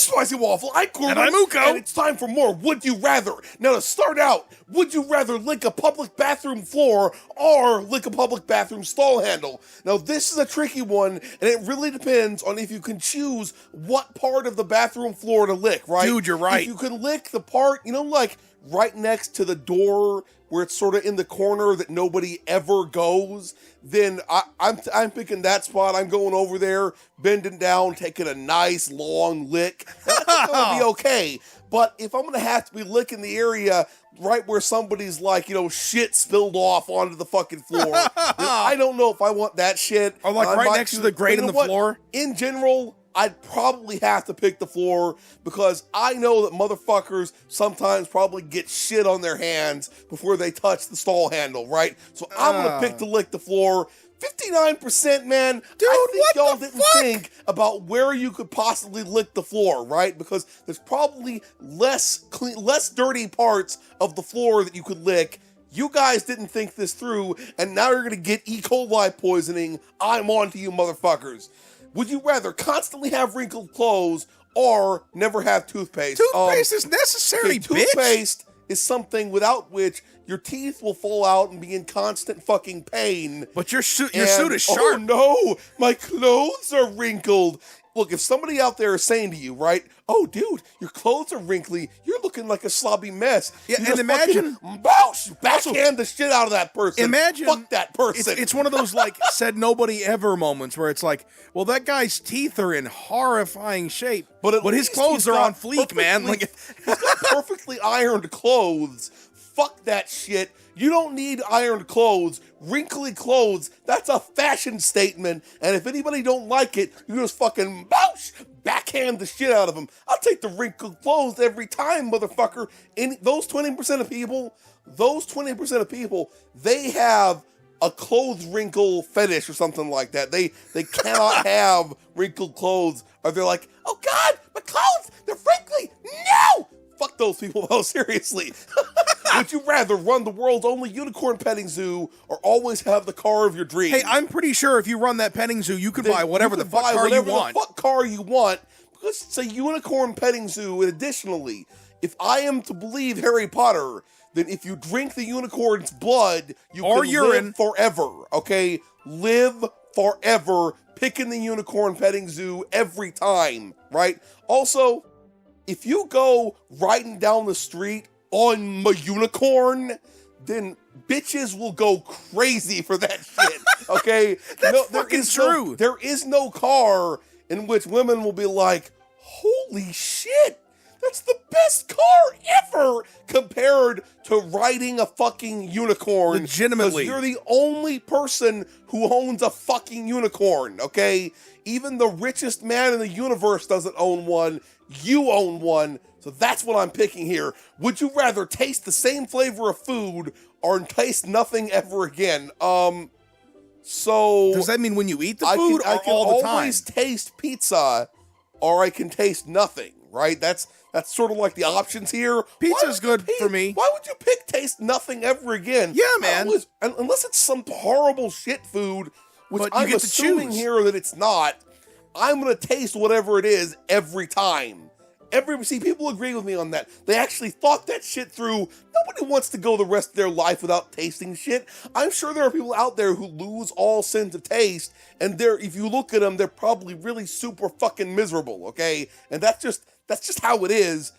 Spicy Waffle. I'm Corbin. And I'm Uko. And it's time for more Would You Rather. Now, to start out, would you rather lick a public bathroom floor or lick a public bathroom stall handle? Now, this is a tricky one, and it really depends on if you can choose what part of the bathroom floor to lick, right? Dude, you're right. If you can lick the part, like right next to the door where it's sort of in the corner that nobody ever goes, then I'm picking that spot. I'm going over there, bending down, taking a nice long lick. That's going to be okay. But if I'm going to have to be licking the area right where somebody's shit spilled off onto the fucking floor, then I don't know if I want that shit. Or right next to the grate in the floor? In general, I'd probably have to pick the floor because I know that motherfuckers sometimes probably get shit on their hands before they touch the stall handle, right? So I'm going to pick to lick the floor. 59%, man. Dude, I think what y'all the didn't fuck? think about where you could possibly lick the floor, right? Because there's probably less dirty parts of the floor that you could lick. You guys didn't think this through, and now you're going to get E. coli poisoning. I'm on to you, motherfuckers. Would you rather constantly have wrinkled clothes or never have toothpaste? Toothpaste is necessary, bitch. Toothpaste is something without which your teeth will fall out and be in constant fucking pain. But your suit is sharp. Oh no, my clothes are wrinkled. Look, if somebody out there is saying to you, right, oh, dude, your clothes are wrinkly, you're looking like a sloppy mess. Yeah, you and imagine... backhand the shit out of that person. Imagine... Fuck that person. It's one of those, said nobody ever moments where it's like, well, that guy's teeth are in horrifying shape, but his clothes are on fleek, man. He's got perfectly ironed clothes. Fuck that shit. You don't need ironed clothes. Wrinkly clothes, that's a fashion statement. And if anybody don't like it, you just fucking backhand the shit out of them. I'll take the wrinkled clothes every time, motherfucker. Those 20% of people, they have a clothes wrinkle fetish or something like that. They cannot have wrinkled clothes. Or they're like, oh God, my clothes, they're wrinkly. No! Fuck those people, though, seriously. Would you rather run the world's only unicorn petting zoo or always have the car of your dreams? Hey, I'm pretty sure if you run that petting zoo, you can buy whatever the fuck car you want. The fuck car you want, because it's a unicorn petting zoo. And additionally, if I am to believe Harry Potter, then if you drink the unicorn's blood, you can live forever, okay? Live forever, picking the unicorn petting zoo every time, right? Also, if you go riding down the street on my unicorn, then bitches will go crazy for that shit, okay? That's fucking true. There is no car in which women will be like, holy shit, that's the best car ever compared to riding a fucking unicorn. Legitimately. Because you're the only person who owns a fucking unicorn, okay? Even the richest man in the universe doesn't own one. You own one. So that's what I'm picking here. Would you rather taste the same flavor of food or taste nothing ever again? So... Does that mean when you eat the food I can all the time? always taste pizza or I can taste nothing, right? That's sort of like the options here. Pizza's good for me. Why would you pick taste nothing ever again? Yeah, man. Unless it's some horrible shit food, which But you I'm get to assuming choose. here that it's not, I'm going to taste whatever it is every time. See, people agree with me on that. They actually thought that shit through. Nobody wants to go the rest of their life without tasting shit. I'm sure there are people out there who lose all sense of taste, and if you look at them, they're probably really super fucking miserable, okay? And that's just how it is.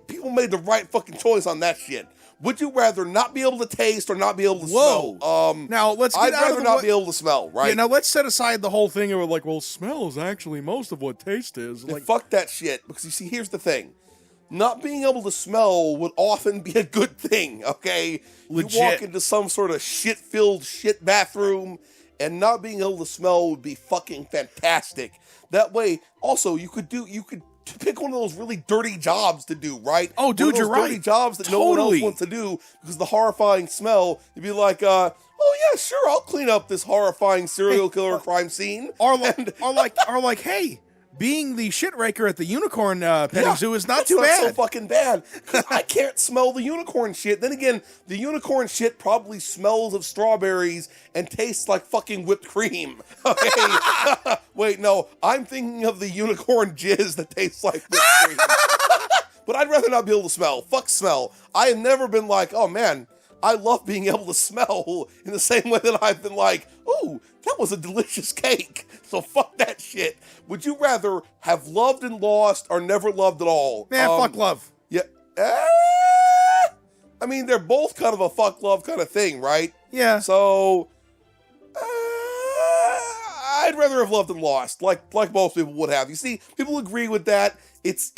People made the right fucking choice on that shit. Would you rather not be able to taste or not be able to smell? Now let's get I'd out rather of the not be able to smell, right? Yeah, now let's set aside the whole thing of like, well, smell is actually most of what taste is. Like, fuck that shit. Because you see, here's the thing. Not being able to smell would often be a good thing, okay? Legit. You walk into some sort of shit-filled shit bathroom, and not being able to smell would be fucking fantastic. That way, also, you could pick one of those really dirty jobs to do, right? Oh, dude, you're right. Dirty jobs that no one else wants to do because of the horrifying smell. You'd be like, oh yeah, sure, I'll clean up this horrifying serial killer crime scene. Or like, hey, being the shit raker at the unicorn petting zoo is not too bad. That's not so fucking bad. Because I can't smell the unicorn shit. Then again, the unicorn shit probably smells of strawberries and tastes like fucking whipped cream. Okay. Wait, no. I'm thinking of the unicorn jizz that tastes like whipped cream. But I'd rather not be able to smell. Fuck smell. I have never been like, oh man, I love being able to smell in the same way that I've been like, ooh, that was a delicious cake. So fuck that shit. Would you rather have loved and lost or never loved at all? Man, fuck love. Yeah. I mean, they're both kind of a fuck love kind of thing, right? Yeah. So, I'd rather have loved and lost, like most people would have. You see, people agree with that. It's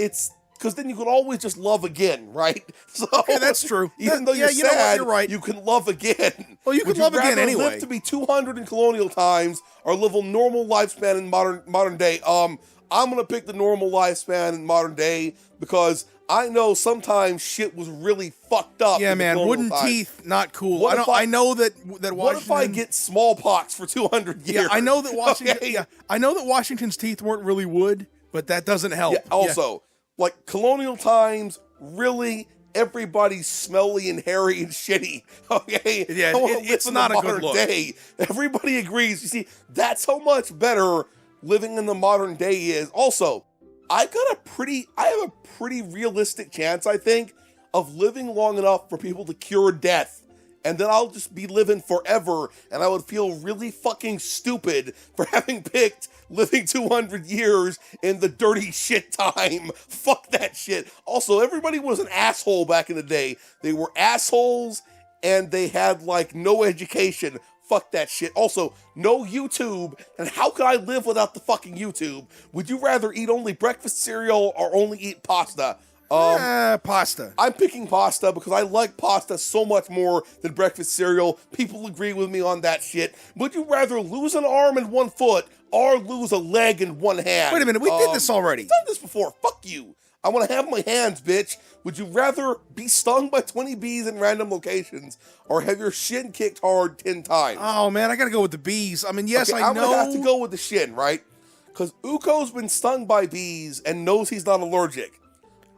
because then you can always just love again, right? So yeah, that's true. Even though you're sad, you're right. you can love again. Well, you can love again anyway. Live to be 200 in colonial times or live a normal lifespan in modern day? I'm gonna pick the normal lifespan in modern day because I know sometimes shit was really fucked up. Yeah, man, wooden teeth, not cool. I know that Washington. What if I get smallpox for 200 years? Yeah, I know that Washington. Okay. Yeah, I know that Washington's teeth weren't really wood, but that doesn't help. Yeah, also, like colonial times, really. Everybody's smelly and hairy and shitty. Okay, yeah, it's not a good look. Day. Everybody agrees. You see, that's how much better living in the modern day is. Also, I have a pretty realistic chance, I think, of living long enough for people to cure death. And then I'll just be living forever, and I would feel really fucking stupid for having picked living 200 years in the dirty shit time. Fuck that shit. Also, everybody was an asshole back in the day. They were assholes, and they had, like, no education. Fuck that shit. Also, no YouTube, and how could I live without the fucking YouTube? Would you rather eat only breakfast cereal or only eat pasta? Pasta. I'm picking pasta because I like pasta so much more than breakfast cereal. People agree with me on that shit. Would you rather lose an arm and one foot or lose a leg and one hand? Wait a minute, we did this already. We've done this before. Fuck you. I want to have my hands, bitch. Would you rather be stung by 20 bees in random locations or have your shin kicked hard 10 times? Oh, man, I gotta go with the bees. I mean, yes, okay, I know. I'm gonna have to go with the shin, right? Because Uko's been stung by bees and knows he's not allergic.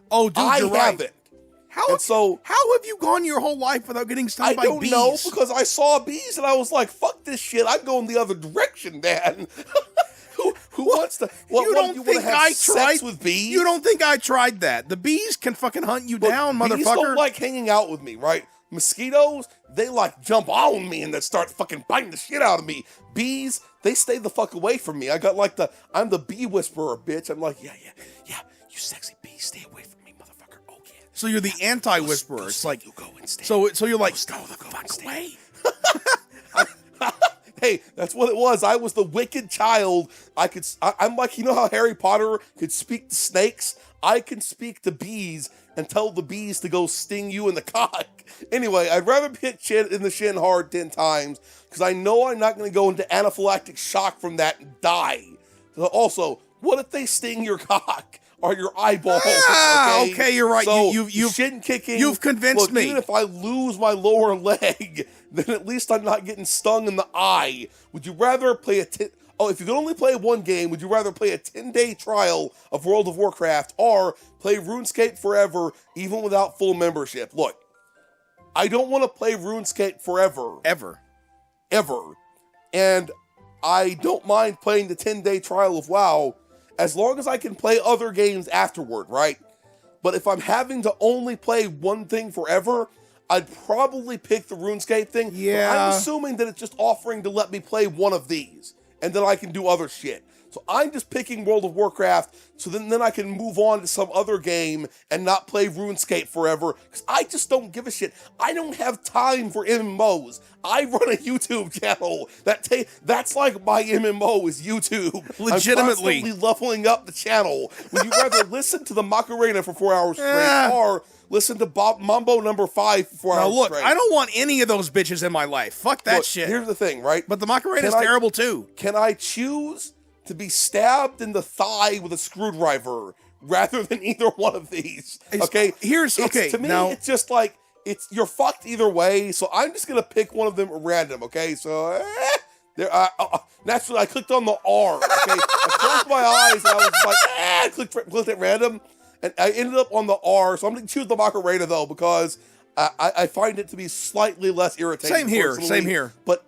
Oh, dude, you're right. I haven't. How have you gone your whole life without getting stung by bees? I don't know, because I saw bees and I was like, fuck this shit, I'm going the other direction, man. Who wants to? You want to have sex with bees? You don't think I tried that? The bees can fucking hunt you down, motherfucker. Bees don't like hanging out with me, right? Mosquitoes, they like jump on me and then start fucking biting the shit out of me. Bees, they stay the fuck away from me. I got like I'm the bee whisperer, bitch. I'm like, yeah, you sexy bees, stay away from me, motherfucker. Oh yeah. So you're the anti-whisperer. It's like you go and stay. So you're like, go the fuck away. Hey, that's what it was. I was the wicked child. I'm like, you know how Harry Potter could speak to snakes? I can speak to bees and tell the bees to go sting you in the cock. Anyway, I'd rather hit shit in the shin hard 10 times because I know I'm not going to go into anaphylactic shock from that and die. So also, what if they sting your cock? Or your eyeball. Okay, you're right. So you've shin kicking. You've convinced me. Even if I lose my lower leg, then at least I'm not getting stung in the eye. Would you rather play if you could only play one game, would you rather play a 10-day trial of World of Warcraft or play RuneScape forever, even without full membership? Look, I don't want to play RuneScape forever. Ever. And I don't mind playing the 10-day trial of WoW, as long as I can play other games afterward, right? But if I'm having to only play one thing forever, I'd probably pick the RuneScape thing. Yeah. I'm assuming that it's just offering to let me play one of these, and then I can do other shit. So I'm just picking World of Warcraft, so then I can move on to some other game and not play RuneScape forever, because I just don't give a shit. I don't have time for MMOs. I run a YouTube channel. That's like my MMO is YouTube. Legitimately. I'm constantly leveling up the channel. Would you rather listen to the Macarena for 4 hours straight or listen to Mambo number 5 for 4 hours look, straight? I don't want any of those bitches in my life. Fuck that shit. Here's the thing, right? But the Macarena's terrible too. Can I choose to be stabbed in the thigh with a screwdriver rather than either one of these? Okay? To me, it's just like, you're fucked either way, so I'm just gonna pick one of them at random, okay? So, Naturally, I clicked on the R. Okay, I closed my eyes and I was like, I clicked at random, and I ended up on the R. So I'm going to choose the Macarena though because I find it to be slightly less irritating. Same here. Personally. Same here. But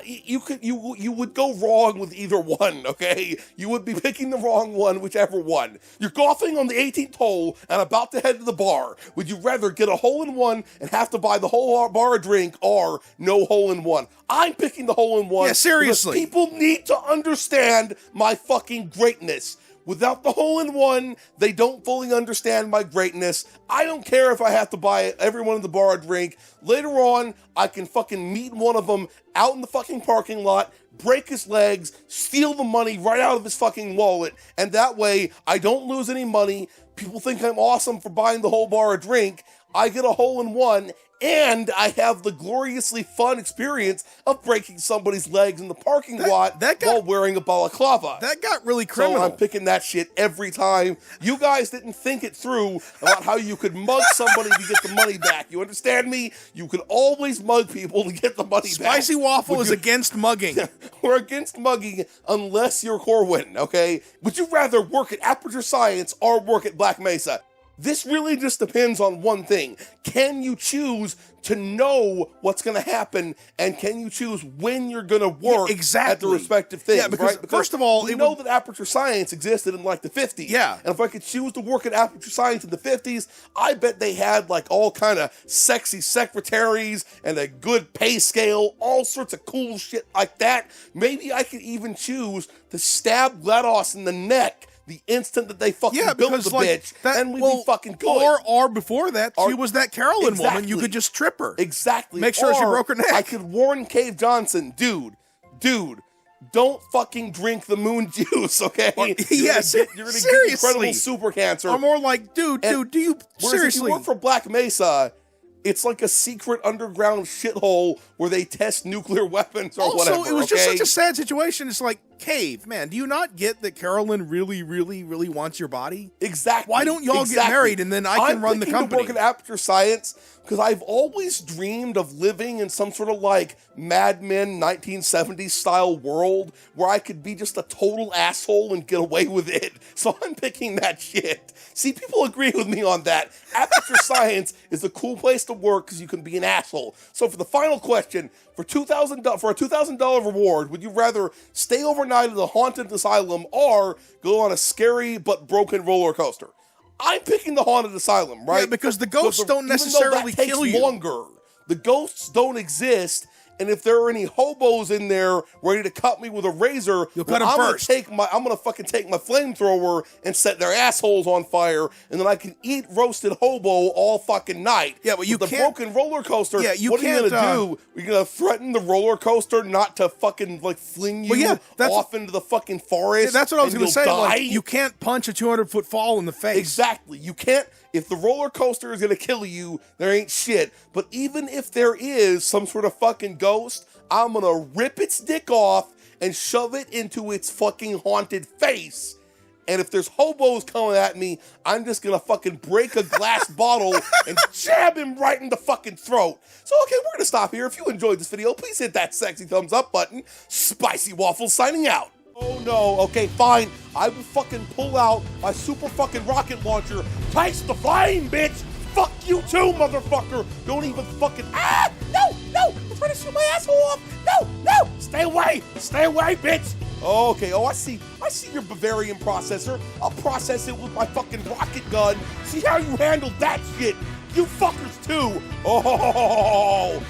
you would go wrong with either one. Okay, you would be picking the wrong one, whichever one. You're golfing on the 18th hole and about to head to the bar. Would you rather get a hole in one and have to buy the whole bar a drink, or no hole in one? I'm picking the hole in one. Yeah, seriously. People need to understand my fucking greatness. Without the hole in one, they don't fully understand my greatness. I don't care if I have to buy everyone in the bar a drink. Later on, I can fucking meet one of them out in the fucking parking lot, break his legs, steal the money right out of his fucking wallet, and that way I don't lose any money. People think I'm awesome for buying the whole bar a drink. I get a hole in one, and I have the gloriously fun experience of breaking somebody's legs in the parking lot while wearing a balaclava. That got really criminal. So I'm picking that shit every time. You guys didn't think it through about how you could mug somebody to get the money back. You understand me? You could always mug people to get the money back. Spicy Waffle is against mugging. We're against mugging unless you're Corwin, okay? Would you rather work at Aperture Science or work at Black Mesa? This really just depends on one thing. Can you choose to know what's going to happen, and can you choose when you're going to work at the respective things? Yeah, because, right? first of all, we know that Aperture Science existed in like the 50s. Yeah. And if I could choose to work at Aperture Science in the 50s, I bet they had like all kind of sexy secretaries and a good pay scale, all sorts of cool shit like that. Maybe I could even choose to stab GLaDOS in the neck the instant that they fucking built the bitch, and we'd be fucking good. Or before that, she was that Carolyn woman. You could just trip her. Exactly. Make sure she broke her neck. I could warn Cave Johnson, dude, don't fucking drink the moon juice, okay? You're gonna get incredible super cancer. Or more like, dude, do you seriously? If you work for Black Mesa, it's like a secret underground shithole where they test nuclear weapons or whatever. Also, it was just such a sad situation. It's like, Cave, man, do you not get that Carolyn really, really, really wants your body? Exactly. Why don't y'all get married and then I can run the company? I'm thinking to work at Aperture Science because I've always dreamed of living in some sort of like Mad Men 1970s style world where I could be just a total asshole and get away with it. So I'm picking that shit. See, people agree with me on that. Aperture Science is a cool place to work because you can be an asshole. So for the final question, for a $2,000 reward, would you rather stay overnight at a haunted asylum or go on a scary but broken roller coaster? I'm picking the haunted asylum, right? Yeah, because the ghosts don't necessarily kill you. Longer. The ghosts don't exist, and if there are any hobos in there ready to cut me with a razor, you'll cut them first. I'm gonna fucking take my flamethrower and set their assholes on fire, and then I can eat roasted hobo all fucking night. Yeah, but you with can't. The broken roller coaster. Yeah, you what can't. What are you gonna do? You're gonna threaten the roller coaster not to fucking like fling you off into the fucking forest. Yeah, that's what I was gonna say. Like, you can't punch a 200-foot fall in the face. Exactly. You can't. If the roller coaster is going to kill you, there ain't shit. But even if there is some sort of fucking ghost, I'm going to rip its dick off and shove it into its fucking haunted face. And if there's hobos coming at me, I'm just going to fucking break a glass bottle and jab him right in the fucking throat. So, okay, we're going to stop here. If you enjoyed this video, please hit that sexy thumbs up button. Spicy Waffles signing out. Oh no, okay, fine. I will fucking pull out my super fucking rocket launcher. Taste the flame, bitch! Fuck you too, motherfucker! Don't even fucking. No! I'm trying to shoot my asshole off! No! Stay away, bitch! Okay, I see your Bavarian processor. I'll process it with my fucking rocket gun. See how you handled that shit! You fuckers too! Oh,